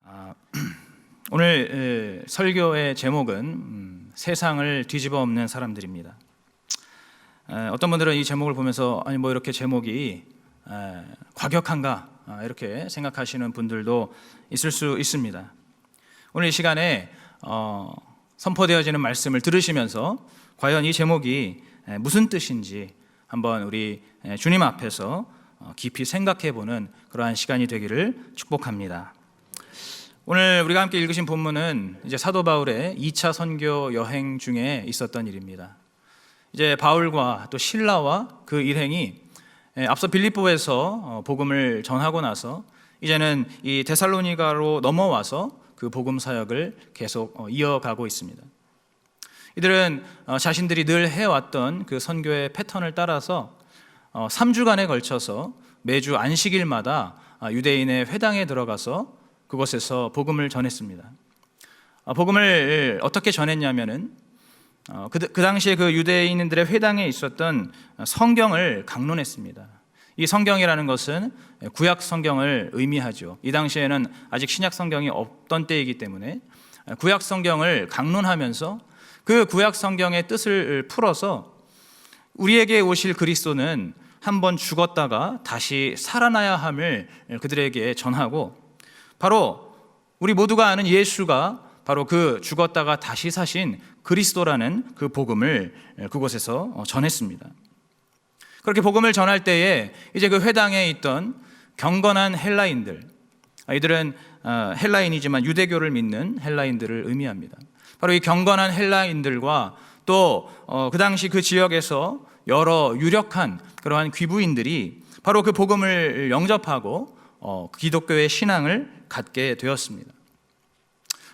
아, 오늘 설교의 제목은 세상을 뒤집어 엎는 사람들입니다. 어떤 분들은 이 제목을 보면서 아니 뭐 이렇게 제목이 과격한가 이렇게 생각하시는 분들도 있을 수 있습니다. 오늘 이 시간에 선포되어지는 말씀을 들으시면서 과연 이 제목이 무슨 뜻인지 한번 우리 주님 앞에서 깊이 생각해보는 그러한 시간이 되기를 축복합니다. 오늘 우리가 함께 읽으신 본문은 이제 사도 바울의 2차 선교 여행 중에 있었던 일입니다. 이제 바울과 또 실라와 그 일행이 앞서 빌립보에서 복음을 전하고 나서 이제는 이 데살로니가로 넘어와서 그 복음 사역을 계속 이어가고 있습니다. 이들은 자신들이 늘 해왔던 그 선교의 패턴을 따라서 3주간에 걸쳐서 매주 안식일마다 유대인의 회당에 들어가서 그곳에서 복음을 전했습니다. 복음을 어떻게 전했냐면은 그 당시에 그 유대인들의 회당에 있었던 성경을 강론했습니다. 이 성경이라는 것은 구약 성경을 의미하죠. 이 당시에는 아직 신약 성경이 없던 때이기 때문에 구약 성경을 강론하면서 그 구약 성경의 뜻을 풀어서 우리에게 오실 그리스도는 한번 죽었다가 다시 살아나야 함을 그들에게 전하고, 바로 우리 모두가 아는 예수가 바로 그 죽었다가 다시 사신 그리스도라는 그 복음을 그곳에서 전했습니다. 그렇게 복음을 전할 때에 이제 그 회당에 있던 경건한 헬라인들, 이들은 헬라인이지만 유대교를 믿는 헬라인들을 의미합니다. 바로 이 경건한 헬라인들과 또 그 당시 그 지역에서 여러 유력한 그러한 귀부인들이 바로 그 복음을 영접하고 기독교의 신앙을 갖게 되었습니다.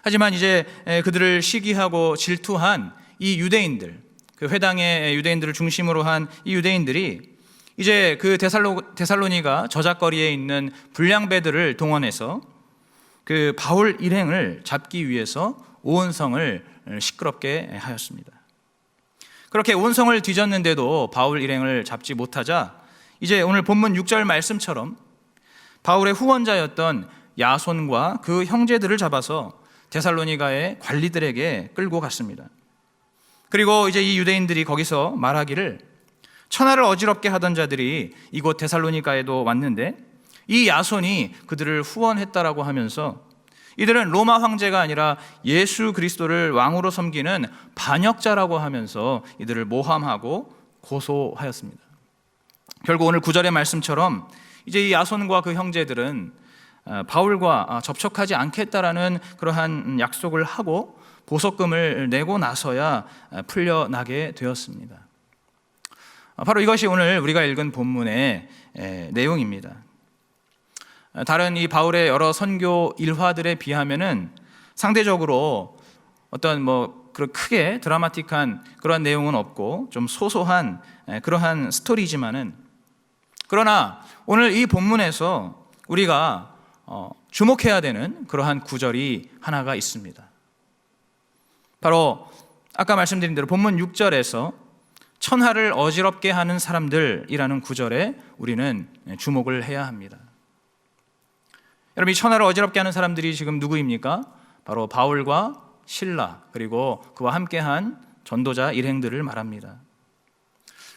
하지만 이제 그들을 시기하고 질투한 이 유대인들, 그 회당의 유대인들을 중심으로 한 이 유대인들이 이제 그 데살로니가 저작거리에 있는 불량배들을 동원해서 그 바울 일행을 잡기 위해서 온 성을 시끄럽게 하였습니다. 그렇게 온 성을 뒤졌는데도 바울 일행을 잡지 못하자 이제 오늘 본문 6절 말씀처럼 바울의 후원자였던 야손과 그 형제들을 잡아서 데살로니가의 관리들에게 끌고 갔습니다. 그리고 이제 이 유대인들이 거기서 말하기를 천하를 어지럽게 하던 자들이 이곳 데살로니가에도 왔는데 이 야손이 그들을 후원했다라고 하면서 이들은 로마 황제가 아니라 예수 그리스도를 왕으로 섬기는 반역자라고 하면서 이들을 모함하고 고소하였습니다. 결국 오늘 9절의 말씀처럼 이제 이 야손과 그 형제들은 바울과 접촉하지 않겠다라는 그러한 약속을 하고 보석금을 내고 나서야 풀려나게 되었습니다. 바로 이것이 오늘 우리가 읽은 본문의 내용입니다. 다른 이 바울의 여러 선교 일화들에 비하면은 상대적으로 어떤 그런 크게 드라마틱한 그런 내용은 없고 좀 소소한 그러한 스토리지만은, 그러나 오늘 이 본문에서 우리가 주목해야 되는 그러한 구절이 하나가 있습니다. 바로 아까 말씀드린 대로 본문 6절에서 천하를 어지럽게 하는 사람들이라는 구절에 우리는 주목을 해야 합니다. 여러분, 이 천하를 어지럽게 하는 사람들이 지금 누구입니까? 바로 바울과 실라 그리고 그와 함께한 전도자 일행들을 말합니다.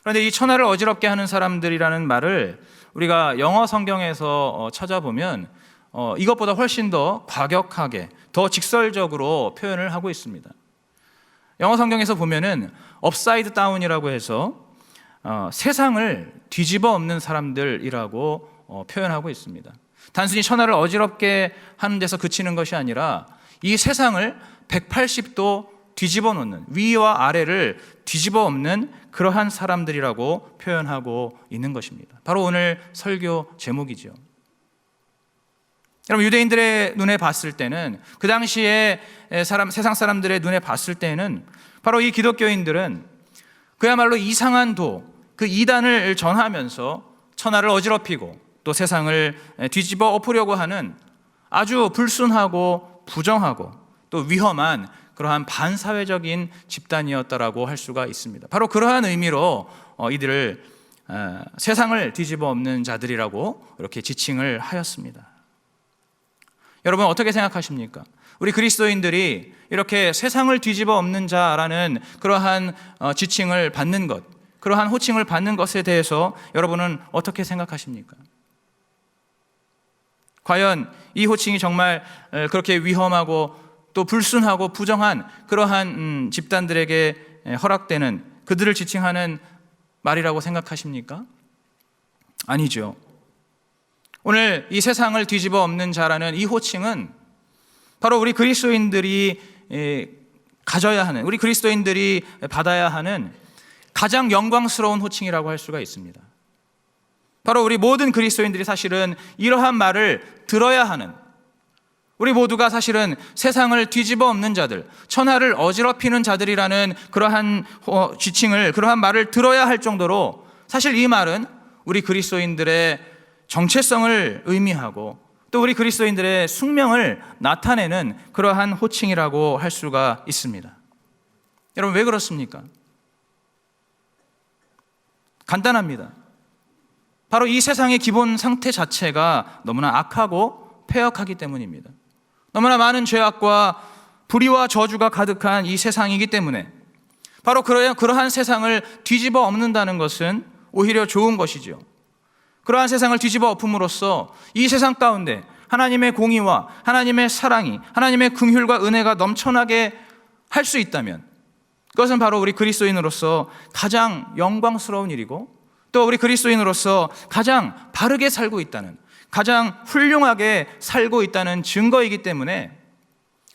그런데 이 천하를 어지럽게 하는 사람들이라는 말을 우리가 영어 성경에서 찾아보면 이것보다 훨씬 더 과격하게, 더 직설적으로 표현을 하고 있습니다. 영어 성경에서 보면은 업사이드 다운이라고 해서 세상을 뒤집어 엎는 사람들이라고 표현하고 있습니다. 단순히 천하를 어지럽게 하는 데서 그치는 것이 아니라 이 세상을 180도 뒤집어 놓는, 위와 아래를 뒤집어 엎는 그러한 사람들이라고 표현하고 있는 것입니다. 바로 오늘 설교 제목이죠. 여러분, 유대인들의 눈에 봤을 때는, 그 당시에 세상 사람들의 눈에 봤을 때는 바로 이 기독교인들은 그야말로 이상한 도, 그 이단을 전하면서 천하를 어지럽히고 또 세상을 뒤집어 엎으려고 하는 아주 불순하고 부정하고 또 위험한 그러한 반사회적인 집단이었다라고 할 수가 있습니다. 바로 그러한 의미로 이들을 세상을 뒤집어 엎는 자들이라고 이렇게 지칭을 하였습니다. 여러분 어떻게 생각하십니까? 우리 그리스도인들이 이렇게 세상을 뒤집어 엎는 자라는 그러한 지칭을 받는 것, 그러한 호칭을 받는 것에 대해서 여러분은 어떻게 생각하십니까? 과연 이 호칭이 정말 그렇게 위험하고 또 불순하고 부정한 그러한 집단들에게 허락되는, 그들을 지칭하는 말이라고 생각하십니까? 아니죠. 오늘 이 세상을 뒤집어 엎는 자라는 이 호칭은 바로 우리 그리스도인들이 가져야 하는, 우리 그리스도인들이 받아야 하는 가장 영광스러운 호칭이라고 할 수가 있습니다. 바로 우리 모든 그리스도인들이 사실은 이러한 말을 들어야 하는, 우리 모두가 사실은 세상을 뒤집어 엎는 자들, 천하를 어지럽히는 자들이라는 그러한 지칭을, 그러한 말을 들어야 할 정도로 사실 이 말은 우리 그리스도인들의 정체성을 의미하고 또 우리 그리스도인들의 숙명을 나타내는 그러한 호칭이라고 할 수가 있습니다. 여러분 왜 그렇습니까? 간단합니다. 바로 이 세상의 기본 상태 자체가 너무나 악하고 패역하기 때문입니다. 너무나 많은 죄악과 불의와 저주가 가득한 이 세상이기 때문에 바로 그러한 세상을 뒤집어 엎는다는 것은 오히려 좋은 것이죠. 그러한 세상을 뒤집어 엎음으로써 이 세상 가운데 하나님의 공의와 하나님의 사랑이, 하나님의 긍휼과 은혜가 넘쳐나게 할 수 있다면 그것은 바로 우리 그리스도인으로서 가장 영광스러운 일이고 또 우리 그리스도인으로서 가장 바르게 살고 있다는, 가장 훌륭하게 살고 있다는 증거이기 때문에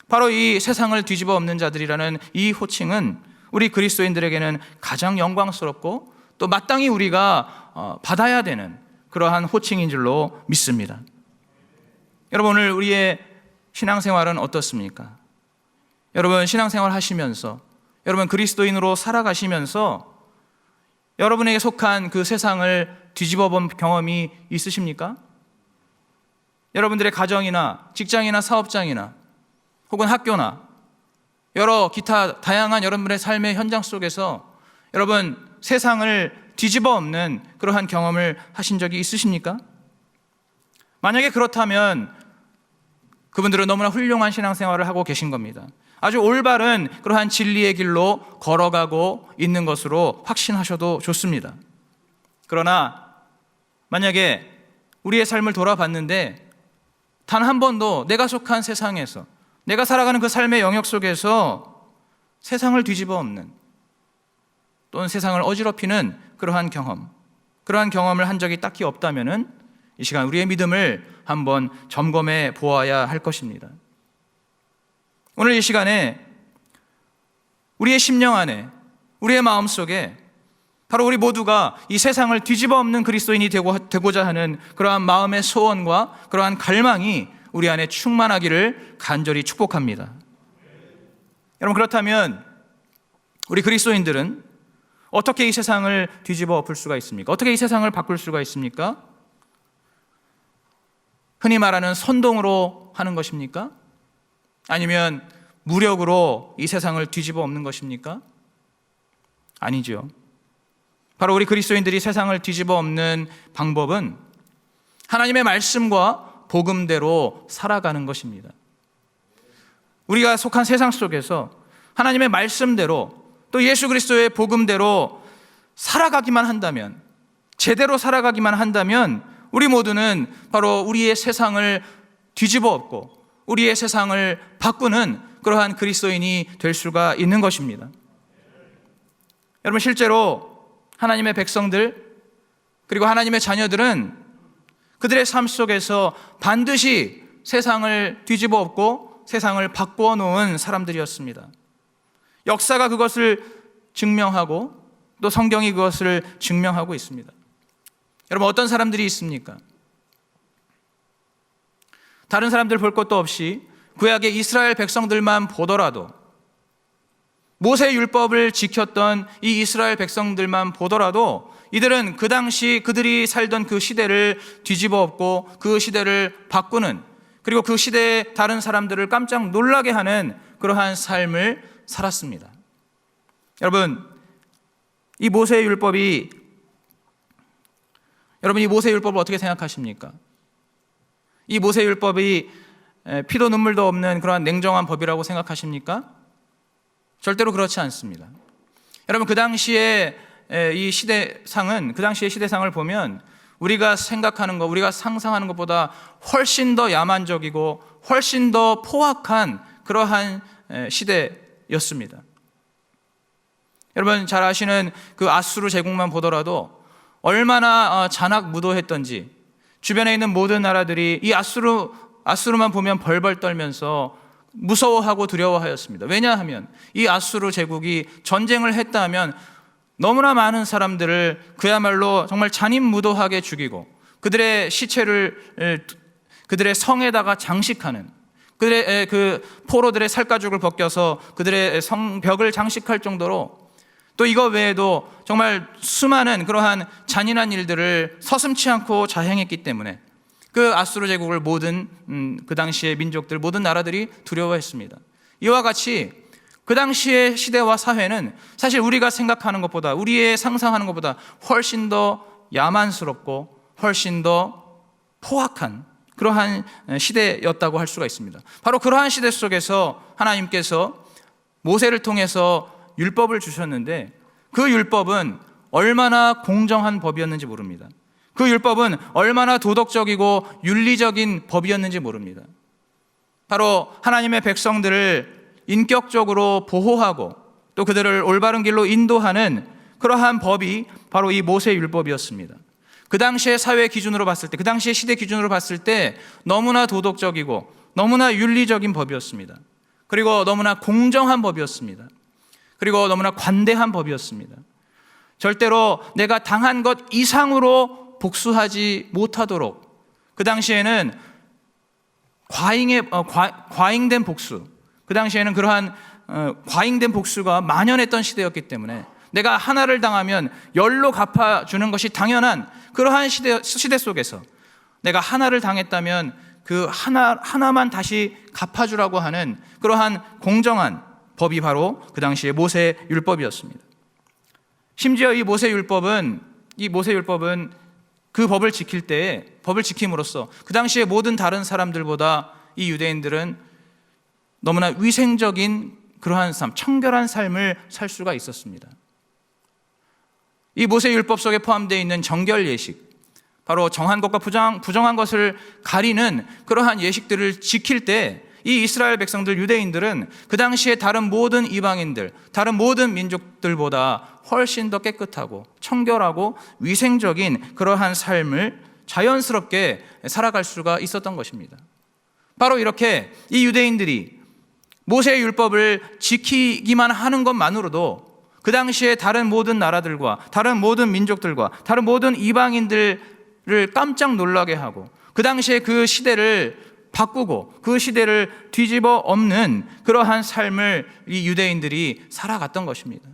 바로 이 세상을 뒤집어 엎는 자들이라는 이 호칭은 우리 그리스도인들에게는 가장 영광스럽고 또 마땅히 우리가 받아야 되는 그러한 호칭인 줄로 믿습니다. 여러분 오늘 우리의 신앙생활은 어떻습니까? 여러분 신앙생활 하시면서, 여러분 그리스도인으로 살아가시면서 여러분에게 속한 그 세상을 뒤집어 본 경험이 있으십니까? 여러분들의 가정이나 직장이나 사업장이나 혹은 학교나 여러 기타 다양한 여러분의 삶의 현장 속에서 여러분 세상을 뒤집어 엎는 그러한 경험을 하신 적이 있으십니까? 만약에 그렇다면 그분들은 너무나 훌륭한 신앙생활을 하고 계신 겁니다. 아주 올바른 그러한 진리의 길로 걸어가고 있는 것으로 확신하셔도 좋습니다. 그러나 만약에 우리의 삶을 돌아봤는데 단 한 번도 내가 속한 세상에서, 내가 살아가는 그 삶의 영역 속에서 세상을 뒤집어 엎는 또는 세상을 어지럽히는 그러한 경험을 한 적이 딱히 없다면은 이 시간 우리의 믿음을 한번 점검해 보아야 할 것입니다. 오늘 이 시간에 우리의 심령 안에, 우리의 마음 속에 바로 우리 모두가 이 세상을 뒤집어 엎는 그리스도인이 되고자 하는 그러한 마음의 소원과 그러한 갈망이 우리 안에 충만하기를 간절히 축복합니다. 여러분 그렇다면 우리 그리스도인들은 어떻게 이 세상을 뒤집어 엎을 수가 있습니까? 어떻게 이 세상을 바꿀 수가 있습니까? 흔히 말하는 선동으로 하는 것입니까? 아니면 무력으로 이 세상을 뒤집어 엎는 것입니까? 아니죠. 바로 우리 그리스도인들이 세상을 뒤집어 엎는 방법은 하나님의 말씀과 복음대로 살아가는 것입니다. 우리가 속한 세상 속에서 하나님의 말씀대로 또 예수 그리스도의 복음대로 살아가기만 한다면, 제대로 살아가기만 한다면 우리 모두는 바로 우리의 세상을 뒤집어 엎고 우리의 세상을 바꾸는 그러한 그리스도인이 될 수가 있는 것입니다. 여러분 실제로 하나님의 백성들 그리고 하나님의 자녀들은 그들의 삶 속에서 반드시 세상을 뒤집어 엎고 세상을 바꾸어 놓은 사람들이었습니다. 역사가 그것을 증명하고 또 성경이 그것을 증명하고 있습니다. 여러분 어떤 사람들이 있습니까? 다른 사람들 볼 것도 없이 구약의 이스라엘 백성들만 보더라도, 모세 율법을 지켰던 이 이스라엘 백성들만 보더라도 이들은 그 당시 그들이 살던 그 시대를 뒤집어 엎고 그 시대를 바꾸는, 그리고 그 시대의 다른 사람들을 깜짝 놀라게 하는 그러한 삶을 살았습니다. 여러분 이 모세 율법을 어떻게 생각하십니까? 이 모세 율법이 피도 눈물도 없는 그러한 냉정한 법이라고 생각하십니까? 절대로 그렇지 않습니다. 여러분, 그 당시의 시대상을 보면 우리가 생각하는 것, 우리가 상상하는 것보다 훨씬 더 야만적이고 훨씬 더 포악한 그러한 시대였습니다. 여러분 잘 아시는 그 아수르 제국만 보더라도 얼마나 잔악무도했던지, 주변에 있는 모든 나라들이 이 아수르만 보면 벌벌 떨면서 무서워하고 두려워하였습니다. 왜냐하면 이 아수르 제국이 전쟁을 했다 하면 너무나 많은 사람들을 그야말로 정말 잔인무도하게 죽이고 그들의 시체를 그들의 성에다가 장식하는, 그들의 그 포로들의 살가죽을 벗겨서 그들의 성벽을 장식할 정도로, 또 이거 외에도 정말 수많은 그러한 잔인한 일들을 서슴지 않고 자행했기 때문에 그 아수르 제국을 모든 그 당시의 민족들, 모든 나라들이 두려워했습니다. 이와 같이 그 당시의 시대와 사회는 사실 우리가 생각하는 것보다, 우리의 상상하는 것보다 훨씬 더 야만스럽고 훨씬 더 포악한 그러한 시대였다고 할 수가 있습니다. 바로 그러한 시대 속에서 하나님께서 모세를 통해서 율법을 주셨는데, 그 율법은 얼마나 공정한 법이었는지 모릅니다. 그 율법은 얼마나 도덕적이고 윤리적인 법이었는지 모릅니다. 바로 하나님의 백성들을 인격적으로 보호하고 또 그들을 올바른 길로 인도하는 그러한 법이 바로 이 모세 율법이었습니다. 그 당시의 사회 기준으로 봤을 때, 그 당시의 시대 기준으로 봤을 때 너무나 도덕적이고 너무나 윤리적인 법이었습니다. 그리고 너무나 공정한 법이었습니다. 그리고 너무나 관대한 법이었습니다. 절대로 내가 당한 것 이상으로 복수하지 못하도록, 그 당시에는 과잉된 복수, 그 당시에는 그러한 과잉된 복수가 만연했던 시대였기 때문에 내가 하나를 당하면 열로 갚아주는 것이 당연한 그러한 시대 속에서 내가 하나를 당했다면 그 하나만 다시 갚아주라고 하는 그러한 공정한 법이 바로 그 당시의 모세 율법이었습니다. 심지어 이 모세 율법은 그 법을 지킬 때에, 법을 지킴으로써 그 당시의 모든 다른 사람들보다 이 유대인들은 너무나 위생적인 그러한 삶, 청결한 삶을 살 수가 있었습니다. 이 모세 율법 속에 포함되어 있는 정결 예식, 바로 정한 것과 부정한 것을 가리는 그러한 예식들을 지킬 때 이 이스라엘 백성들, 유대인들은 그 당시에 다른 모든 이방인들, 다른 모든 민족들보다 훨씬 더 깨끗하고 청결하고 위생적인 그러한 삶을 자연스럽게 살아갈 수가 있었던 것입니다. 바로 이렇게 이 유대인들이 모세의 율법을 지키기만 하는 것만으로도 그 당시에 다른 모든 나라들과 다른 모든 민족들과 다른 모든 이방인들을 깜짝 놀라게 하고 그 당시에 그 시대를 바꾸고 그 시대를 뒤집어 엎는 그러한 삶을 이 유대인들이 살아갔던 것입니다.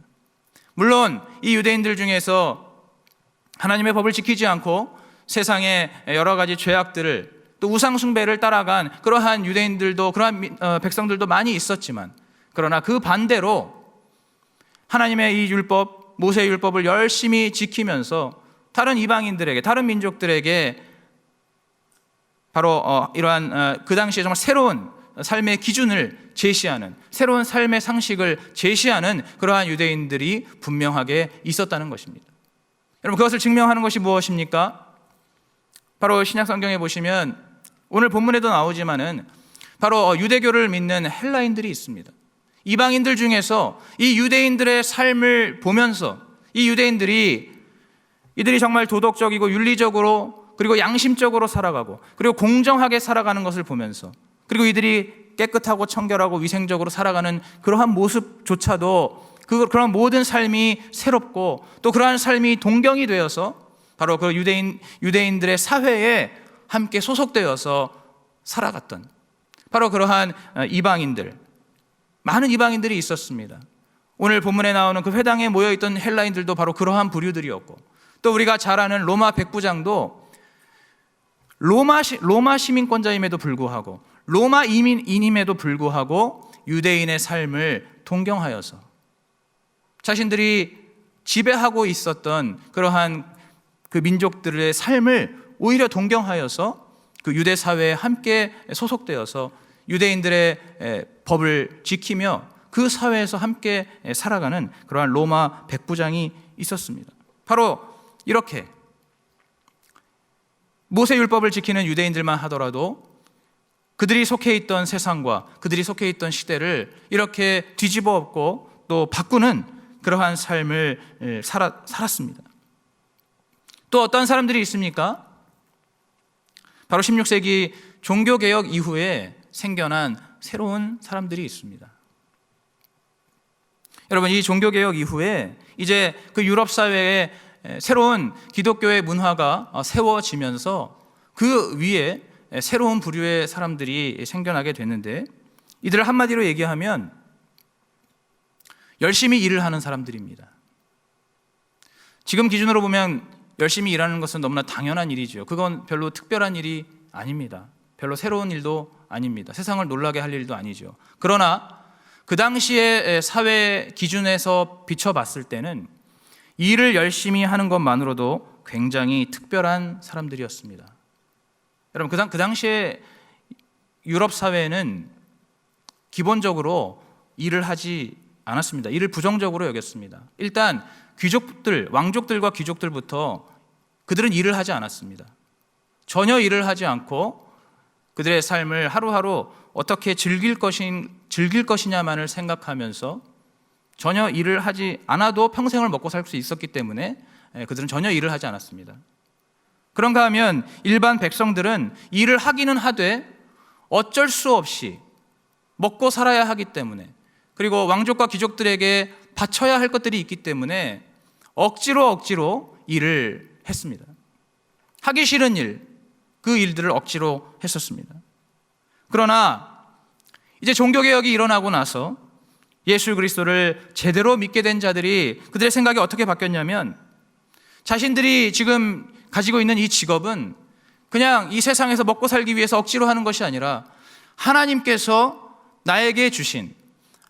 물론 이 유대인들 중에서 하나님의 법을 지키지 않고 세상의 여러 가지 죄악들을, 또 우상숭배를 따라간 그러한 유대인들도, 그러한 백성들도 많이 있었지만, 그러나 그 반대로 하나님의 이 율법, 모세의 율법을 열심히 지키면서 다른 이방인들에게, 다른 민족들에게 바로 이러한 그 당시에 정말 새로운 삶의 기준을 제시하는, 새로운 삶의 상식을 제시하는 그러한 유대인들이 분명하게 있었다는 것입니다. 여러분, 그것을 증명하는 것이 무엇입니까? 바로 신약 성경에 보시면 오늘 본문에도 나오지만은 바로 유대교를 믿는 헬라인들이 있습니다. 이방인들 중에서 이 유대인들의 삶을 보면서 이 이들이 정말 도덕적이고 윤리적으로 그리고 양심적으로 살아가고 그리고 공정하게 살아가는 것을 보면서, 그리고 이들이 깨끗하고 청결하고 위생적으로 살아가는 그러한 모습조차도 그런 모든 삶이 새롭고 또 그러한 삶이 동경이 되어서 바로 그 유대인들의 사회에 함께 소속되어서 살아갔던 바로 그러한 이방인들, 많은 이방인들이 있었습니다. 오늘 본문에 나오는 그 회당에 모여있던 헬라인들도 바로 그러한 부류들이었고, 또 우리가 잘 아는 로마 백부장도 로마 시민권자임에도 불구하고, 로마 이민임에도 불구하고 유대인의 삶을 동경하여서 자신들이 지배하고 있었던 그러한 그 민족들의 삶을 오히려 동경하여서 그 유대 사회에 함께 소속되어서 유대인들의 법을 지키며 그 사회에서 함께 살아가는 그러한 로마 백부장이 있었습니다. 바로 이렇게 모세율법을 지키는 유대인들만 하더라도 그들이 속해 있던 세상과 그들이 속해 있던 시대를 이렇게 뒤집어 엎고 또 바꾸는 그러한 삶을 살았습니다. 또 어떤 사람들이 있습니까? 바로 16세기 종교개혁 이후에 생겨난 새로운 사람들이 있습니다. 여러분, 이 종교개혁 이후에 이제 그 유럽 사회에 새로운 기독교의 문화가 세워지면서 그 위에 새로운 부류의 사람들이 생겨나게 됐는데, 이들을 한마디로 얘기하면 열심히 일을 하는 사람들입니다. 지금 기준으로 보면 열심히 일하는 것은 너무나 당연한 일이죠. 그건 별로 특별한 일이 아닙니다. 별로 새로운 일도 아닙니다. 세상을 놀라게 할 일도 아니죠. 그러나 그 당시의 사회 기준에서 비춰봤을 때는 일을 열심히 하는 것만으로도 굉장히 특별한 사람들이었습니다. 여러분, 그 당시에 유럽 사회는 기본적으로 일을 하지 않았습니다. 일을 부정적으로 여겼습니다. 일단 귀족들, 왕족들과 귀족들부터 그들은 일을 하지 않았습니다. 전혀 일을 하지 않고 그들의 삶을 하루하루 어떻게 즐길 것이냐만을 생각하면서 전혀 일을 하지 않아도 평생을 먹고 살 수 있었기 때문에 그들은 전혀 일을 하지 않았습니다. 그런가 하면 일반 백성들은 일을 하기는 하되 어쩔 수 없이 먹고 살아야 하기 때문에, 그리고 왕족과 귀족들에게 바쳐야 할 것들이 있기 때문에 억지로 일을 했습니다. 하기 싫은 일, 그 일들을 억지로 했었습니다. 그러나 이제 종교개혁이 일어나고 나서 예수 그리스도를 제대로 믿게 된 자들이 그들의 생각이 어떻게 바뀌었냐면, 자신들이 지금 가지고 있는 이 직업은 그냥 이 세상에서 먹고 살기 위해서 억지로 하는 것이 아니라 하나님께서 나에게 주신,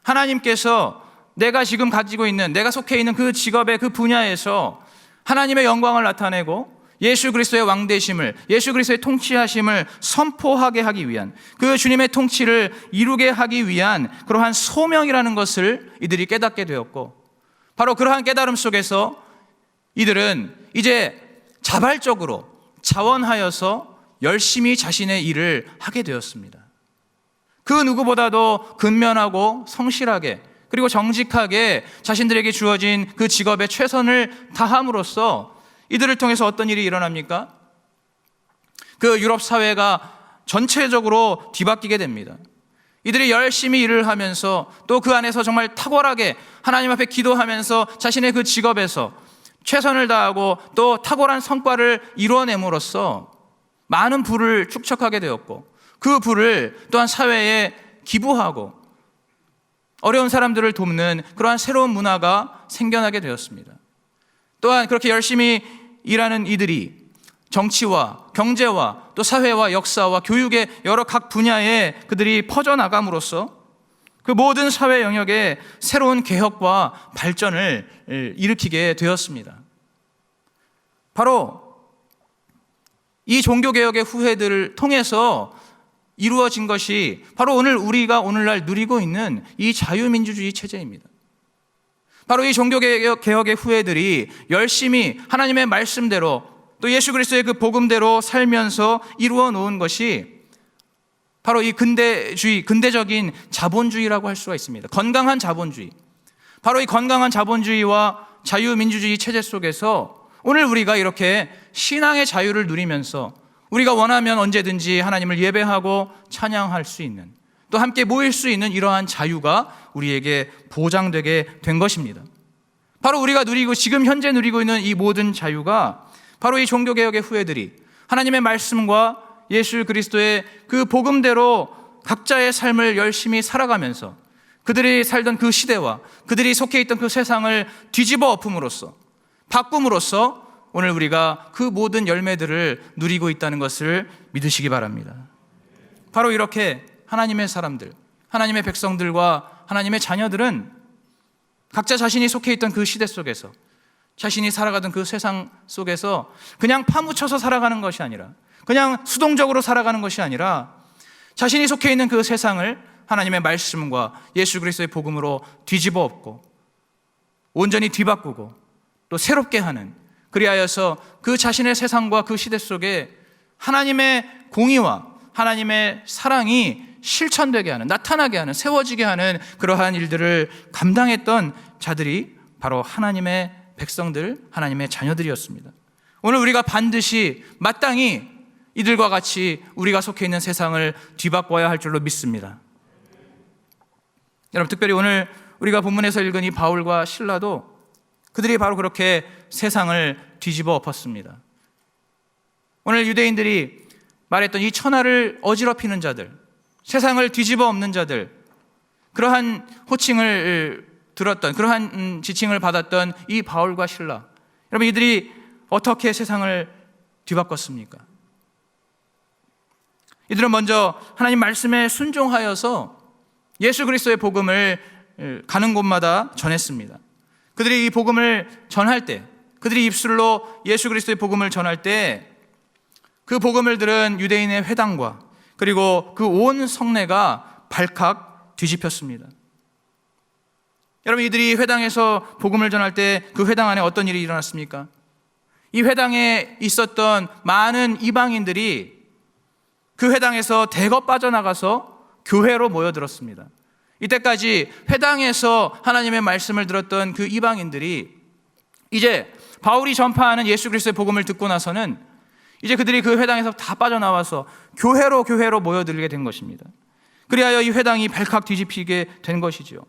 하나님께서 내가 지금 가지고 있는, 내가 속해 있는 그 직업의 그 분야에서 하나님의 영광을 나타내고 예수 그리스도의 왕되심을, 예수 그리스도의 통치하심을 선포하게 하기 위한, 그 주님의 통치를 이루게 하기 위한 그러한 소명이라는 것을 이들이 깨닫게 되었고, 바로 그러한 깨달음 속에서 이들은 이제 자발적으로 자원하여서 열심히 자신의 일을 하게 되었습니다. 그 누구보다도 근면하고 성실하게, 그리고 정직하게 자신들에게 주어진 그 직업에 최선을 다함으로써 이들을 통해서 어떤 일이 일어납니까? 그 유럽 사회가 전체적으로 뒤바뀌게 됩니다. 이들이 열심히 일을 하면서 또 그 안에서 정말 탁월하게 하나님 앞에 기도하면서 자신의 그 직업에서 최선을 다하고 또 탁월한 성과를 이루어냄으로써 많은 부를 축적하게 되었고, 그 부를 또한 사회에 기부하고 어려운 사람들을 돕는 그러한 새로운 문화가 생겨나게 되었습니다. 또한 그렇게 열심히 일하는 이들이 정치와 경제와 또 사회와 역사와 교육의 여러 각 분야에 그들이 퍼져나감으로써 그 모든 사회 영역에 새로운 개혁과 발전을 일으키게 되었습니다. 바로 이 종교개혁의 후예들을 통해서 이루어진 것이 바로 우리가 오늘날 누리고 있는 이 자유민주주의 체제입니다. 바로 이 종교개혁의 후예들이 열심히 하나님의 말씀대로 또 예수 그리스도의 그 복음대로 살면서 이루어 놓은 것이 바로 이 근대적인 자본주의라고 할 수가 있습니다. 건강한 자본주의. 바로 이 건강한 자본주의와 자유민주주의 체제 속에서 오늘 우리가 이렇게 신앙의 자유를 누리면서 우리가 원하면 언제든지 하나님을 예배하고 찬양할 수 있는, 또 함께 모일 수 있는 이러한 자유가 우리에게 보장되게 된 것입니다. 바로 우리가 지금 현재 누리고 있는 이 모든 자유가 바로 이 종교개혁의 후예들이 하나님의 말씀과 예수 그리스도의 그 복음대로 각자의 삶을 열심히 살아가면서 그들이 살던 그 시대와 그들이 속해 있던 그 세상을 뒤집어 엎음으로써, 바꿈으로써 오늘 우리가 그 모든 열매들을 누리고 있다는 것을 믿으시기 바랍니다. 바로 이렇게 하나님의 사람들, 하나님의 백성들과 하나님의 자녀들은 각자 자신이 속해 있던 그 시대 속에서 자신이 살아가던 그 세상 속에서 그냥 파묻혀서 살아가는 것이 아니라, 그냥 수동적으로 살아가는 것이 아니라 자신이 속해 있는 그 세상을 하나님의 말씀과 예수 그리스도의 복음으로 뒤집어 엎고 온전히 뒤바꾸고 또 새롭게 하는, 그리하여서 그 자신의 세상과 그 시대 속에 하나님의 공의와 하나님의 사랑이 실천되게 하는, 나타나게 하는, 세워지게 하는 그러한 일들을 감당했던 자들이 바로 하나님의 백성들, 하나님의 자녀들이었습니다. 오늘 우리가 반드시 마땅히 이들과 같이 우리가 속해 있는 세상을 뒤바꿔야 할 줄로 믿습니다. 여러분, 특별히 오늘 우리가 본문에서 읽은 이 바울과 실라도 그들이 바로 그렇게 세상을 뒤집어 엎었습니다. 오늘 유대인들이 말했던 이 천하를 어지럽히는 자들, 세상을 뒤집어 엎는 자들, 그러한 호칭을 들었던, 그러한 지칭을 받았던 이 바울과 실라, 여러분, 이들이 어떻게 세상을 뒤바꿨습니까? 이들은 먼저 하나님 말씀에 순종하여서 예수 그리스도의 복음을 가는 곳마다 전했습니다. 그들이 이 복음을 전할 때, 그들이 입술로 예수 그리스도의 복음을 전할 때 그 복음을 들은 유대인의 회당과 그리고 그 온 성내가 발칵 뒤집혔습니다. 여러분, 이들이 회당에서 복음을 전할 때 그 회당 안에 어떤 일이 일어났습니까? 이 회당에 있었던 많은 이방인들이 그 회당에서 대거 빠져나가서 교회로 모여들었습니다. 이때까지 회당에서 하나님의 말씀을 들었던 그 이방인들이 이제 바울이 전파하는 예수 그리스도의 복음을 듣고 나서는 이제 그들이 그 회당에서 다 빠져나와서 교회로 모여들게 된 것입니다. 그리하여 이 회당이 발칵 뒤집히게 된 것이죠.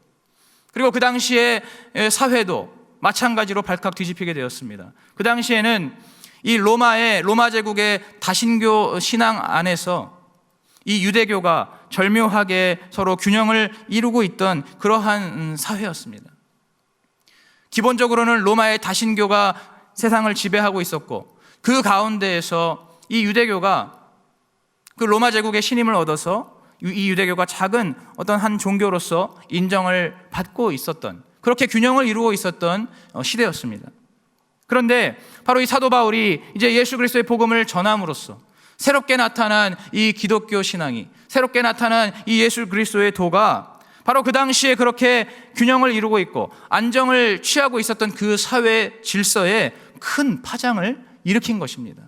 그리고 그 당시에 사회도 마찬가지로 발칵 뒤집히게 되었습니다. 그 당시에는 이 로마 제국의 다신교 신앙 안에서 이 유대교가 절묘하게 서로 균형을 이루고 있던 그러한 사회였습니다. 기본적으로는 로마의 다신교가 세상을 지배하고 있었고, 그 가운데에서 이 유대교가 그 로마 제국의 신임을 얻어서 이 유대교가 작은 어떤 한 종교로서 인정을 받고 있었던, 그렇게 균형을 이루고 있었던 시대였습니다. 그런데 바로 이 사도 바울이 이제 예수 그리스도의 복음을 전함으로써 새롭게 나타난 이 기독교 신앙이, 새롭게 나타난 이 예수 그리스도의 도가 바로 그 당시에 그렇게 균형을 이루고 있고 안정을 취하고 있었던 그 사회 질서에 큰 파장을 일으킨 것입니다.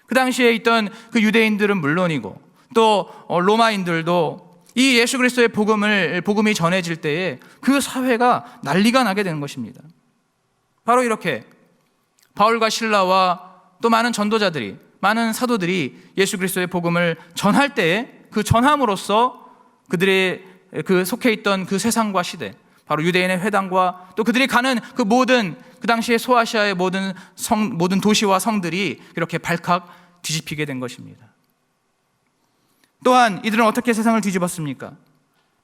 그 당시에 있던 그 유대인들은 물론이고 또 로마인들도 이 예수 그리스도의 복음이 전해질 때에 그 사회가 난리가 나게 되는 것입니다. 바로 이렇게 바울과 실라와 또 많은 전도자들이, 많은 사도들이 예수 그리스도의 복음을 전할 때에 그 전함으로써 그들의 그 속해 있던 그 세상과 시대, 바로 유대인의 회당과 또 그들이 가는 그 모든, 그 당시에 소아시아의 모든 도시와 성들이 이렇게 발칵 뒤집히게 된 것입니다. 또한 이들은 어떻게 세상을 뒤집었습니까?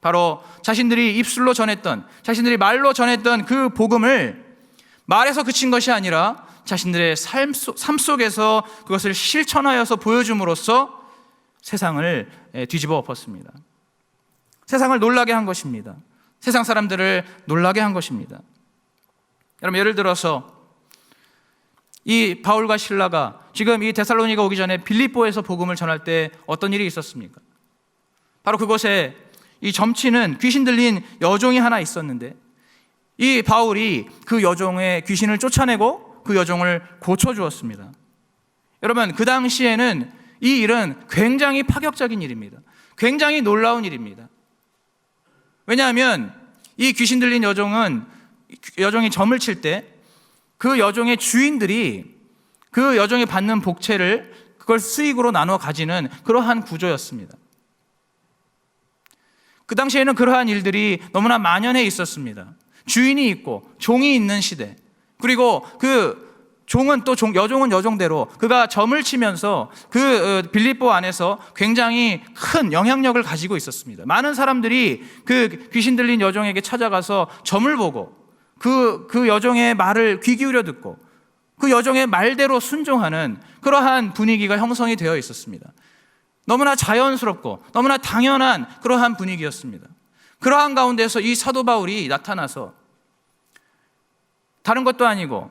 바로 자신들이 입술로 전했던, 자신들이 말로 전했던 그 복음을 말에서 그친 것이 아니라 자신들의 삶 속에서 그것을 실천하여서 보여줌으로써 세상을 뒤집어 엎었습니다. 세상을 놀라게 한 것입니다. 세상 사람들을 놀라게 한 것입니다. 여러분, 예를 들어서 이 바울과 실라가 지금 이 데살로니가 오기 전에 빌립보에서 복음을 전할 때 어떤 일이 있었습니까? 바로 그곳에 이 점치는 귀신 들린 여종이 하나 있었는데 이 바울이 그 여종의 귀신을 쫓아내고 그 여종을 고쳐주었습니다. 여러분, 그 당시에는 이 일은 굉장히 파격적인 일입니다. 굉장히 놀라운 일입니다. 왜냐하면 이 귀신 들린 여종이 점을 칠 때 그 여종의 주인들이 그 여종이 받는 복채를 그걸 수익으로 나눠 가지는 그러한 구조였습니다. 그 당시에는 그러한 일들이 너무나 만연해 있었습니다. 주인이 있고 종이 있는 시대, 그리고 그 종은 또 여종은 여종대로 그가 점을 치면서 그 빌립보 안에서 굉장히 큰 영향력을 가지고 있었습니다. 많은 사람들이 그 귀신 들린 여종에게 찾아가서 점을 보고 그 여종의 말을 귀 기울여 듣고 그 여종의 말대로 순종하는 그러한 분위기가 형성이 되어 있었습니다. 너무나 자연스럽고 너무나 당연한 그러한 분위기였습니다. 그러한 가운데서 이 사도 바울이 나타나서 다른 것도 아니고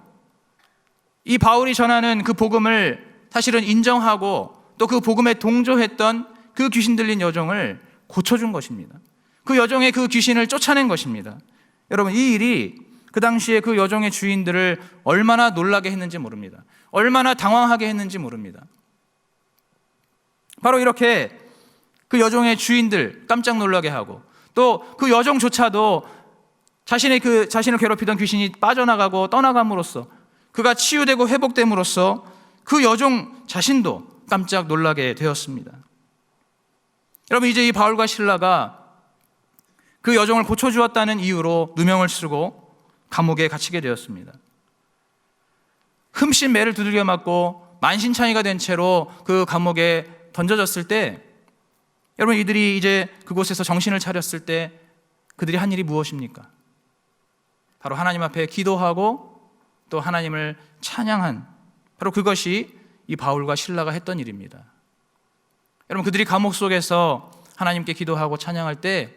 이 바울이 전하는 그 복음을 사실은 인정하고 또 그 복음에 동조했던 그 귀신 들린 여종을 고쳐준 것입니다. 그 여종의 그 귀신을 쫓아낸 것입니다. 여러분, 이 일이 그 당시에 그 여종의 주인들을 얼마나 놀라게 했는지 모릅니다. 얼마나 당황하게 했는지 모릅니다. 바로 이렇게 그 여종의 주인들 깜짝 놀라게 하고 또 그 여종조차도 자신을 괴롭히던 귀신이 빠져나가고 떠나감으로써 그가 치유되고 회복됨으로써 그 여종 자신도 깜짝 놀라게 되었습니다. 여러분, 이제 이 바울과 실라가 그 여종을 고쳐주었다는 이유로 누명을 쓰고 감옥에 갇히게 되었습니다. 흠씬 매를 두들겨 맞고 만신창이가 된 채로 그 감옥에 던져졌을 때, 여러분, 이들이 이제 그곳에서 정신을 차렸을 때 그들이 한 일이 무엇입니까? 바로 하나님 앞에 기도하고 또 하나님을 찬양한, 바로 그것이 이 바울과 실라가 했던 일입니다. 여러분, 그들이 감옥 속에서 하나님께 기도하고 찬양할 때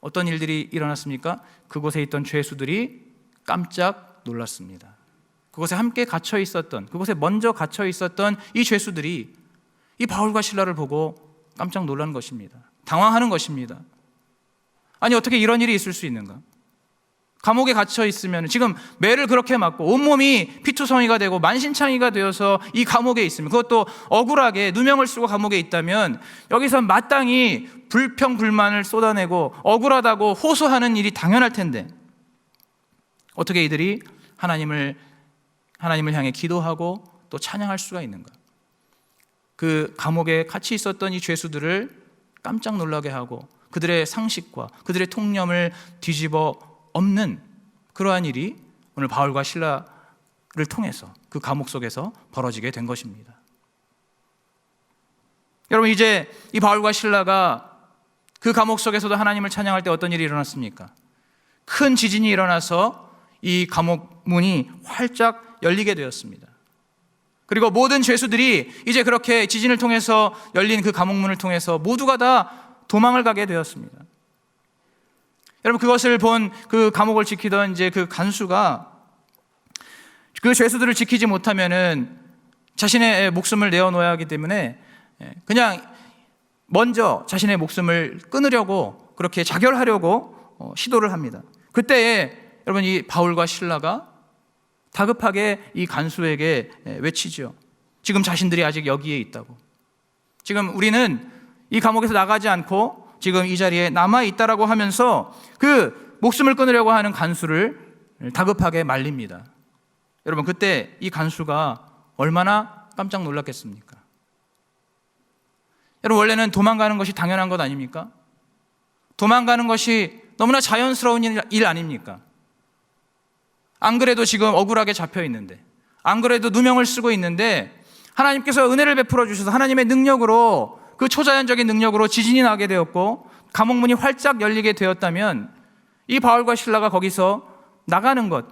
어떤 일들이 일어났습니까? 그곳에 있던 죄수들이 깜짝 놀랐습니다. 그곳에 함께 갇혀 있었던, 그곳에 먼저 갇혀 있었던 이 죄수들이 이 바울과 실라를 보고 깜짝 놀란 것입니다. 당황하는 것입니다. 아니, 어떻게 이런 일이 있을 수 있는가? 감옥에 갇혀 있으면 지금 매를 그렇게 맞고 온몸이 피투성이가 되고 만신창이가 되어서 이 감옥에 있으면, 그것도 억울하게 누명을 쓰고 감옥에 있다면 여기서 마땅히 불평불만을 쏟아내고 억울하다고 호소하는 일이 당연할 텐데 어떻게 이들이 하나님을 향해 기도하고 또 찬양할 수가 있는가? 그 감옥에 같이 있었던 이 죄수들을 깜짝 놀라게 하고 그들의 상식과 그들의 통념을 뒤집어 없는 그러한 일이 오늘 바울과 실라를 통해서 그 감옥 속에서 벌어지게 된 것입니다. 여러분, 이제 이 바울과 실라가 그 감옥 속에서도 하나님을 찬양할 때 어떤 일이 일어났습니까? 큰 지진이 일어나서 이 감옥 문이 활짝 열리게 되었습니다. 그리고 모든 죄수들이 이제 그렇게 지진을 통해서 열린 그 감옥 문을 통해서 모두가 다 도망을 가게 되었습니다. 여러분, 그것을 본 그 감옥을 지키던 이제 그 간수가 그 죄수들을 지키지 못하면은 자신의 목숨을 내어놓아야 하기 때문에 그냥 먼저 자신의 목숨을 끊으려고, 그렇게 자결하려고 시도를 합니다. 그때에 여러분, 이 바울과 실라가 다급하게 이 간수에게 외치죠. 지금 자신들이 아직 여기에 있다고. 지금 우리는 이 감옥에서 나가지 않고 지금 이 자리에 남아있다라고 하면서 그 목숨을 끊으려고 하는 간수를 다급하게 말립니다. 여러분, 그때 이 간수가 얼마나 깜짝 놀랐겠습니까? 여러분, 원래는 도망가는 것이 당연한 것 아닙니까? 도망가는 것이 너무나 자연스러운 일 아닙니까? 안 그래도 지금 억울하게 잡혀 있는데, 안 그래도 누명을 쓰고 있는데 하나님께서 은혜를 베풀어 주셔서 하나님의 능력으로, 그 초자연적인 능력으로 지진이 나게 되었고 감옥문이 활짝 열리게 되었다면 이 바울과 실라가 거기서 나가는 것,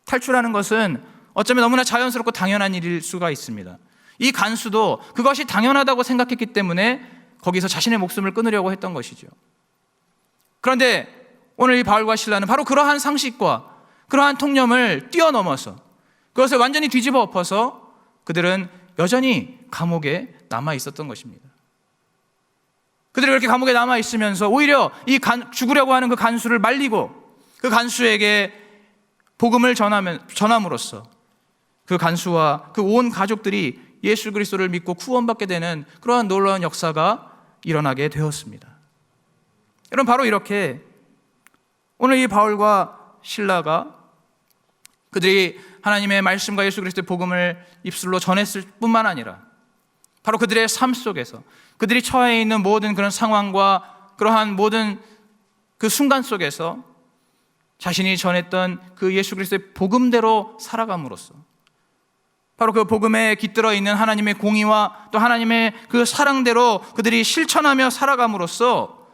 탈출하는 것은 어쩌면 너무나 자연스럽고 당연한 일일 수가 있습니다. 이 간수도 그것이 당연하다고 생각했기 때문에 거기서 자신의 목숨을 끊으려고 했던 것이죠. 그런데 오늘 이 바울과 실라는 바로 그러한 상식과 그러한 통념을 뛰어넘어서 그것을 완전히 뒤집어 엎어서 그들은 여전히 감옥에 남아 있었던 것입니다. 그들이 그렇게 감옥에 남아 있으면서 오히려 죽으려고 하는 그 간수를 말리고 그 간수에게 복음을 전함으로써 그 간수와 그 온 가족들이 예수 그리스도를 믿고 구원받게 되는 그러한 놀라운 역사가 일어나게 되었습니다. 여러분, 바로 이렇게 오늘 이 바울과 실라가 그들이 하나님의 말씀과 예수 그리스도의 복음을 입술로 전했을 뿐만 아니라 바로 그들의 삶 속에서 그들이 처해 있는 모든 그런 상황과 그러한 모든 그 순간 속에서 자신이 전했던 그 예수 그리스도의 복음대로 살아감으로써 바로 그 복음에 깃들어 있는 하나님의 공의와 또 하나님의 그 사랑대로 그들이 실천하며 살아감으로써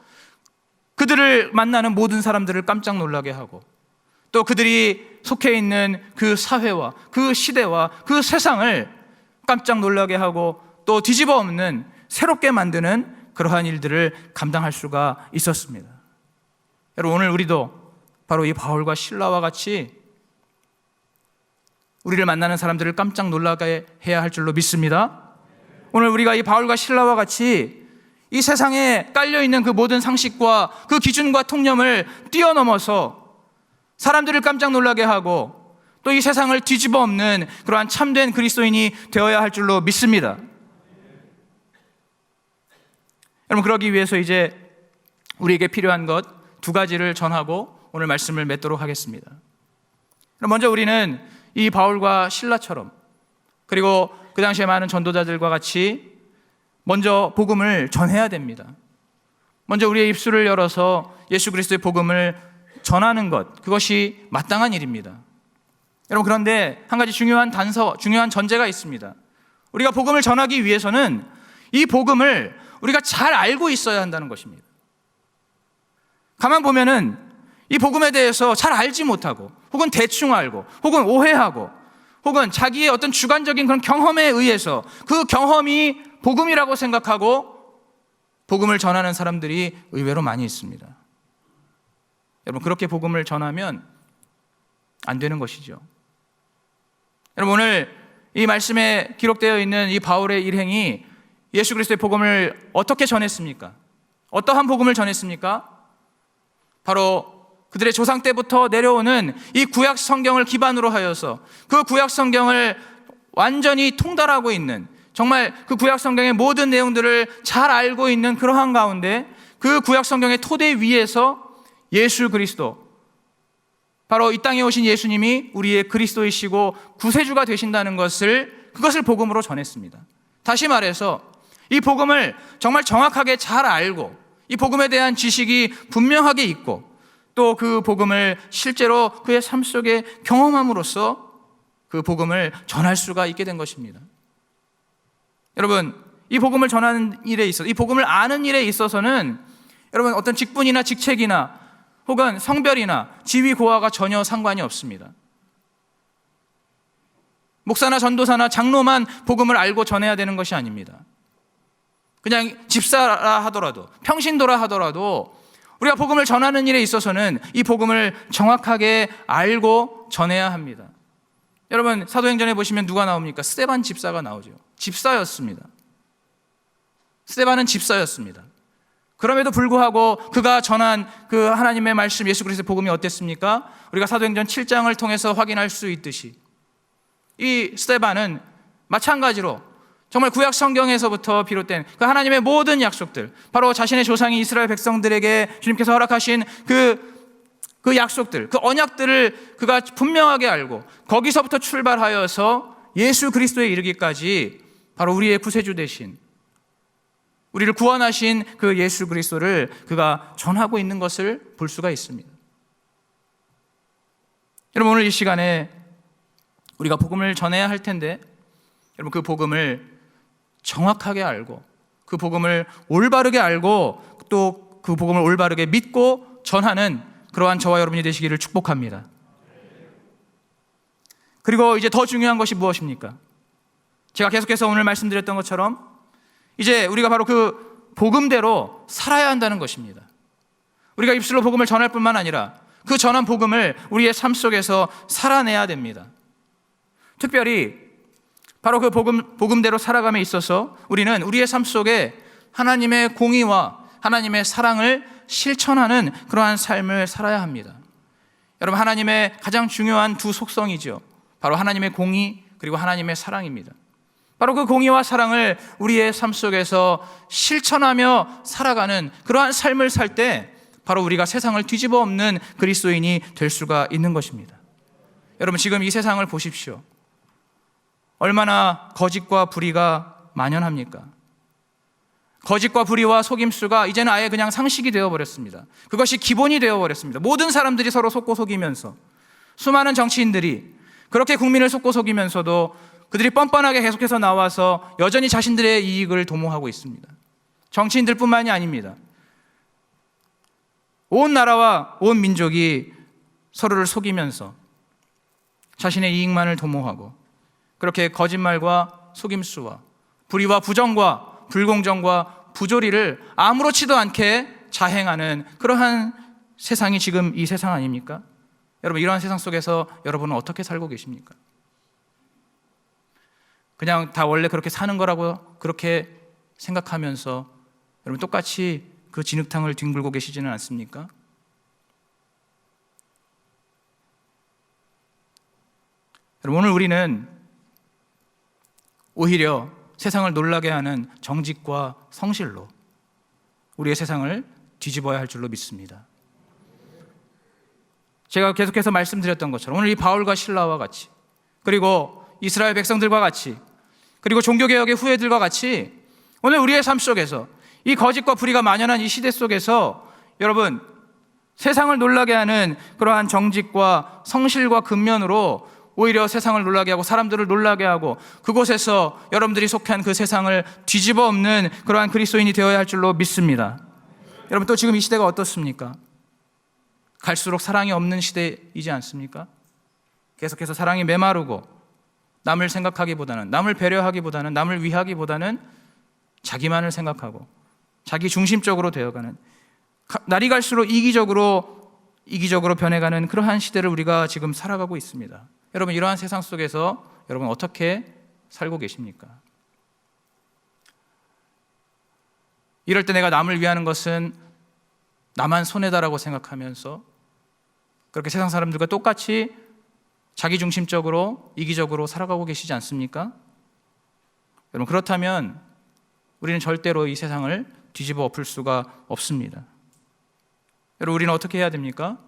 그들을 만나는 모든 사람들을 깜짝 놀라게 하고 또 그들이 속해 있는 그 사회와 그 시대와 그 세상을 깜짝 놀라게 하고 또 뒤집어 엎는, 새롭게 만드는 그러한 일들을 감당할 수가 있었습니다. 여러분, 오늘 우리도 바로 이 바울과 실라와 같이 우리를 만나는 사람들을 깜짝 놀라게 해야 할 줄로 믿습니다. 오늘 우리가 이 바울과 실라와 같이 이 세상에 깔려있는 그 모든 상식과 그 기준과 통념을 뛰어넘어서 사람들을 깜짝 놀라게 하고 또 이 세상을 뒤집어 엎는 그러한 참된 그리스도인이 되어야 할 줄로 믿습니다. 여러분, 그러기 위해서 이제 우리에게 필요한 것 두 가지를 전하고 오늘 말씀을 맺도록 하겠습니다. 먼저 우리는 이 바울과 실라처럼, 그리고 그 당시에 많은 전도자들과 같이 먼저 복음을 전해야 됩니다. 먼저 우리의 입술을 열어서 예수 그리스도의 복음을 전하는 것, 그것이 마땅한 일입니다. 여러분, 그런데 한 가지 중요한 전제가 있습니다. 우리가 복음을 전하기 위해서는 이 복음을 우리가 잘 알고 있어야 한다는 것입니다. 가만 보면은 이 복음에 대해서 잘 알지 못하고, 혹은 대충 알고, 혹은 오해하고, 혹은 자기의 어떤 주관적인 그런 경험에 의해서 그 경험이 복음이라고 생각하고 복음을 전하는 사람들이 의외로 많이 있습니다. 여러분, 그렇게 복음을 전하면 안 되는 것이죠. 여러분, 오늘 이 말씀에 기록되어 있는 이 바울의 일행이 예수 그리스도의 복음을 어떻게 전했습니까? 어떠한 복음을 전했습니까? 바로 그들의 조상 때부터 내려오는 이 구약 성경을 기반으로 하여서 그 구약 성경을 완전히 통달하고 있는, 정말 그 구약 성경의 모든 내용들을 잘 알고 있는 그러한 가운데 그 구약 성경의 토대 위에서 예수 그리스도, 바로 이 땅에 오신 예수님이 우리의 그리스도이시고 구세주가 되신다는 그것을 복음으로 전했습니다. 다시 말해서 이 복음을 정말 정확하게 잘 알고 이 복음에 대한 지식이 분명하게 있고 또 그 복음을 실제로 그의 삶 속에 경험함으로써 그 복음을 전할 수가 있게 된 것입니다. 여러분, 이 복음을 전하는 일에 있어서, 이 복음을 아는 일에 있어서는 여러분 어떤 직분이나 직책이나 혹은 성별이나 지위 고하가 전혀 상관이 없습니다. 목사나 전도사나 장로만 복음을 알고 전해야 되는 것이 아닙니다. 그냥 집사라 하더라도, 평신도라 하더라도 우리가 복음을 전하는 일에 있어서는 이 복음을 정확하게 알고 전해야 합니다. 여러분, 사도행전에 보시면 누가 나옵니까? 스데반 집사가 나오죠. 집사였습니다. 스데반은 집사였습니다. 그럼에도 불구하고 그가 전한 그 하나님의 말씀, 예수 그리스도의 복음이 어땠습니까? 우리가 사도행전 7장을 통해서 확인할 수 있듯이 이 스데반은 마찬가지로 정말 구약 성경에서부터 비롯된 그 하나님의 모든 약속들, 바로 자신의 조상이 이스라엘 백성들에게 주님께서 허락하신 그 약속들, 그 언약들을 그가 분명하게 알고 거기서부터 출발하여서 예수 그리스도에 이르기까지 바로 우리의 구세주 되신, 우리를 구원하신 그 예수 그리스도를 그가 전하고 있는 것을 볼 수가 있습니다. 여러분, 오늘 이 시간에 우리가 복음을 전해야 할 텐데, 여러분, 그 복음을 정확하게 알고 그 복음을 올바르게 알고 또 그 복음을 올바르게 믿고 전하는 그러한 저와 여러분이 되시기를 축복합니다. 그리고 이제 더 중요한 것이 무엇입니까? 제가 계속해서 오늘 말씀드렸던 것처럼 이제 우리가 바로 그 복음대로 살아야 한다는 것입니다. 우리가 입술로 복음을 전할 뿐만 아니라 그 전한 복음을 우리의 삶 속에서 살아내야 됩니다. 특별히 바로 그 복음대로 살아감에 있어서 우리는 우리의 삶 속에 하나님의 공의와 하나님의 사랑을 실천하는 그러한 삶을 살아야 합니다. 여러분, 하나님의 가장 중요한 두 속성이죠. 바로 하나님의 공의 그리고 하나님의 사랑입니다. 바로 그 공의와 사랑을 우리의 삶 속에서 실천하며 살아가는 그러한 삶을 살 때 바로 우리가 세상을 뒤집어 엎는 그리스도인이 될 수가 있는 것입니다. 여러분, 지금 이 세상을 보십시오. 얼마나 거짓과 불의가 만연합니까? 거짓과 불의와 속임수가 이제는 아예 그냥 상식이 되어버렸습니다. 그것이 기본이 되어버렸습니다. 모든 사람들이 서로 속고 속이면서, 수많은 정치인들이 그렇게 국민을 속고 속이면서도 그들이 뻔뻔하게 계속해서 나와서 여전히 자신들의 이익을 도모하고 있습니다. 정치인들 뿐만이 아닙니다. 온 나라와 온 민족이 서로를 속이면서 자신의 이익만을 도모하고 그렇게 거짓말과 속임수와 불의와 부정과 불공정과 부조리를 아무렇지도 않게 자행하는 그러한 세상이 지금 이 세상 아닙니까? 여러분, 이러한 세상 속에서 여러분은 어떻게 살고 계십니까? 그냥 다 원래 그렇게 사는 거라고 그렇게 생각하면서 여러분 똑같이 그 진흙탕을 뒹굴고 계시지는 않습니까? 여러분, 오늘 우리는 오히려 세상을 놀라게 하는 정직과 성실로 우리의 세상을 뒤집어야 할 줄로 믿습니다. 제가 계속해서 말씀드렸던 것처럼 오늘 이 바울과 실라와 같이, 그리고 이스라엘 백성들과 같이, 그리고 종교개혁의 후예들과 같이 오늘 우리의 삶 속에서 이 거짓과 불의가 만연한 이 시대 속에서 여러분 세상을 놀라게 하는 그러한 정직과 성실과 근면으로 오히려 세상을 놀라게 하고 사람들을 놀라게 하고 그곳에서 여러분들이 속한 그 세상을 뒤집어 엎는 그러한 그리스도인이 되어야 할 줄로 믿습니다. 여러분, 또 지금 이 시대가 어떻습니까? 갈수록 사랑이 없는 시대이지 않습니까? 계속해서 사랑이 메마르고 남을 생각하기보다는, 남을 배려하기보다는, 남을 위하기보다는 자기만을 생각하고 자기 중심적으로 되어가는, 날이 갈수록 이기적으로 변해가는 그러한 시대를 우리가 지금 살아가고 있습니다. 여러분, 이러한 세상 속에서 여러분 어떻게 살고 계십니까? 이럴 때 내가 남을 위하는 것은 나만 손해다라고 생각하면서 그렇게 세상 사람들과 똑같이 자기중심적으로 이기적으로 살아가고 계시지 않습니까? 여러분, 그렇다면 우리는 절대로 이 세상을 뒤집어 엎을 수가 없습니다. 여러분, 우리는 어떻게 해야 됩니까?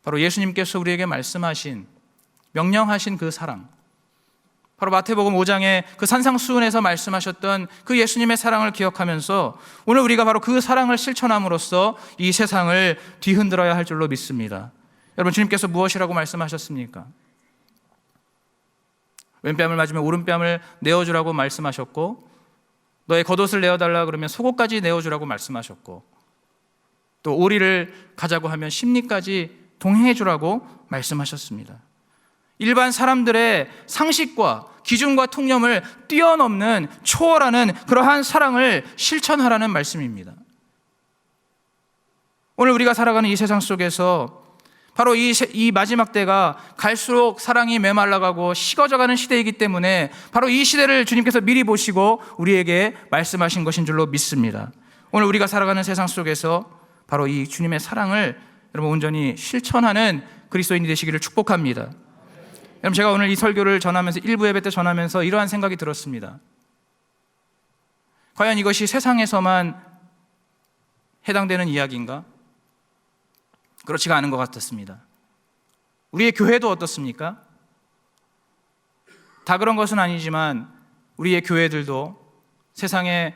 바로 예수님께서 우리에게 말씀하신, 명령하신 그 사랑, 바로 마태복음 5장의 그 산상수훈에서 말씀하셨던 그 예수님의 사랑을 기억하면서 오늘 우리가 바로 그 사랑을 실천함으로써 이 세상을 뒤흔들어야 할 줄로 믿습니다. 여러분, 주님께서 무엇이라고 말씀하셨습니까? 왼뺨을 맞으면 오른뺨을 내어주라고 말씀하셨고, 너의 겉옷을 내어달라 그러면 속옷까지 내어주라고 말씀하셨고, 또 오리를 가자고 하면 심리까지 동행해주라고 말씀하셨습니다. 일반 사람들의 상식과 기준과 통념을 뛰어넘는, 초월하는 그러한 사랑을 실천하라는 말씀입니다. 오늘 우리가 살아가는 이 세상 속에서 바로 이 마지막 때가 갈수록 사랑이 메말라가고 식어져가는 시대이기 때문에 바로 이 시대를 주님께서 미리 보시고 우리에게 말씀하신 것인 줄로 믿습니다. 오늘 우리가 살아가는 세상 속에서 바로 이 주님의 사랑을 여러분 온전히 실천하는 그리스도인이 되시기를 축복합니다. 여러분, 제가 오늘 이 설교를 전하면서, 일부 예배 때 전하면서 이러한 생각이 들었습니다. 과연 이것이 세상에서만 해당되는 이야기인가? 그렇지가 않은 것 같았습니다. 우리의 교회도 어떻습니까? 다 그런 것은 아니지만 우리의 교회들도 세상에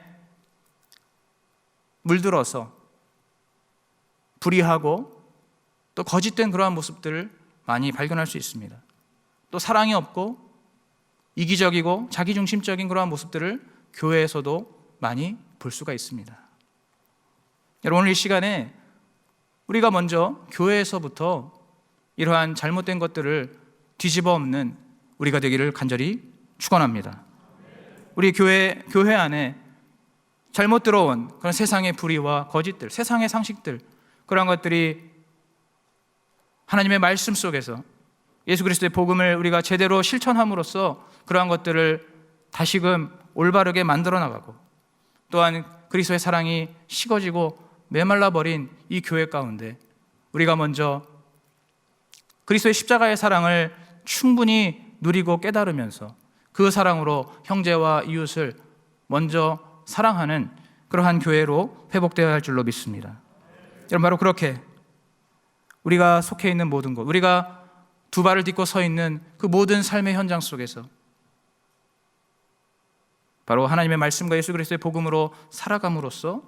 물들어서 불의하고 또 거짓된 그러한 모습들을 많이 발견할 수 있습니다. 또 사랑이 없고 이기적이고 자기중심적인 그러한 모습들을 교회에서도 많이 볼 수가 있습니다. 여러분, 오늘 이 시간에 우리가 먼저 교회에서부터 이러한 잘못된 것들을 뒤집어 엎는 우리가 되기를 간절히 축원합니다. 우리 교회 안에 잘못 들어온 그런 세상의 불의와 거짓들, 세상의 상식들, 그런 것들이 하나님의 말씀 속에서 예수 그리스도의 복음을 우리가 제대로 실천함으로써 그러한 것들을 다시금 올바르게 만들어 나가고, 또한 그리스도의 사랑이 식어지고 메말라 버린 이 교회 가운데 우리가 먼저 그리스도의 십자가의 사랑을 충분히 누리고 깨달으면서 그 사랑으로 형제와 이웃을 먼저 사랑하는 그러한 교회로 회복되어야 할 줄로 믿습니다. 여러분, 바로 그렇게 우리가 속해 있는 모든 것, 우리가 두 발을 딛고 서 있는 그 모든 삶의 현장 속에서 바로 하나님의 말씀과 예수 그리스도의 복음으로 살아감으로써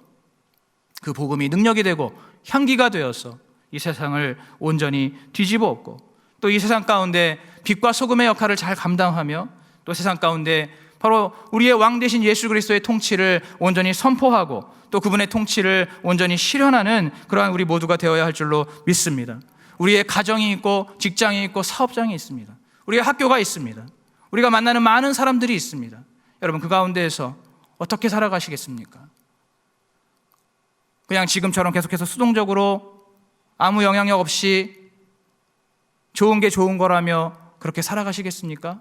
그 복음이 능력이 되고 향기가 되어서 이 세상을 온전히 뒤집어 엎고, 또 이 세상 가운데 빛과 소금의 역할을 잘 감당하며, 또 세상 가운데 바로 우리의 왕 되신 예수 그리스도의 통치를 온전히 선포하고 또 그분의 통치를 온전히 실현하는 그러한 우리 모두가 되어야 할 줄로 믿습니다. 우리의 가정이 있고 직장이 있고 사업장이 있습니다. 우리의 학교가 있습니다. 우리가 만나는 많은 사람들이 있습니다. 여러분, 그 가운데에서 어떻게 살아가시겠습니까? 그냥 지금처럼 계속해서 수동적으로 아무 영향력 없이 좋은 게 좋은 거라며 그렇게 살아가시겠습니까?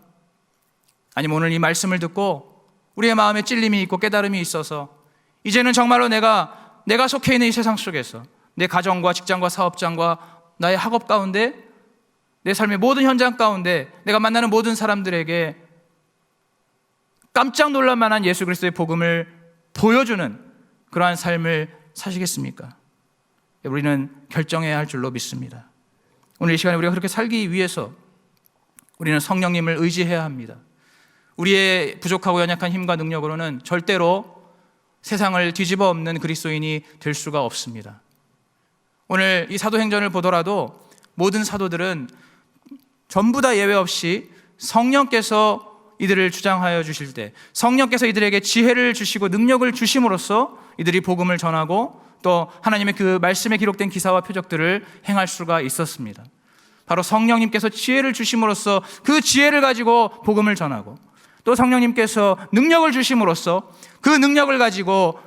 아니면 오늘 이 말씀을 듣고 우리의 마음에 찔림이 있고 깨달음이 있어서 이제는 정말로 내가 속해 있는 이 세상 속에서 내 가정과 직장과 사업장과 나의 학업 가운데 내 삶의 모든 현장 가운데 내가 만나는 모든 사람들에게 깜짝 놀랄 만한 예수 그리스도의 복음을 보여주는 그러한 삶을 사시겠습니까? 우리는 결정해야 할 줄로 믿습니다. 오늘 이 시간에 우리가 그렇게 살기 위해서 우리는 성령님을 의지해야 합니다. 우리의 부족하고 연약한 힘과 능력으로는 절대로 세상을 뒤집어 엎는 그리스도인이 될 수가 없습니다. 오늘 이 사도행전을 보더라도 모든 사도들은 전부 다 예외 없이 성령께서 이들을 주장하여 주실 때 성령께서 이들에게 지혜를 주시고 능력을 주심으로써 이들이 복음을 전하고 또 하나님의 그 말씀에 기록된 기사와 표적들을 행할 수가 있었습니다. 바로 성령님께서 지혜를 주심으로써 그 지혜를 가지고 복음을 전하고 또 성령님께서 능력을 주심으로써 그 능력을 가지고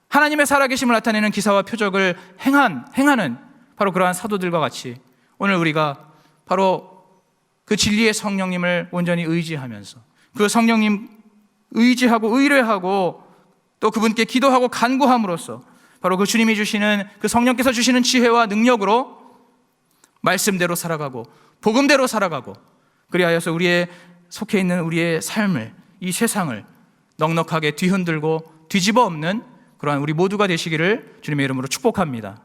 하나님의 살아계심을 나타내는 기사와 표적을 행하는 바로 그러한 사도들과 같이 오늘 우리가 바로 그 진리의 성령님을 온전히 의지하면서 그 성령님 의지하고 의뢰하고 또 그분께 기도하고 간구함으로써 바로 그 주님이 주시는 그 성령께서 주시는 지혜와 능력으로 말씀대로 살아가고 복음대로 살아가고 그리하여서 우리의 속해 있는 우리의 삶을 이 세상을 넉넉하게 뒤흔들고 뒤집어 엎는 그러한 우리 모두가 되시기를 주님의 이름으로 축복합니다.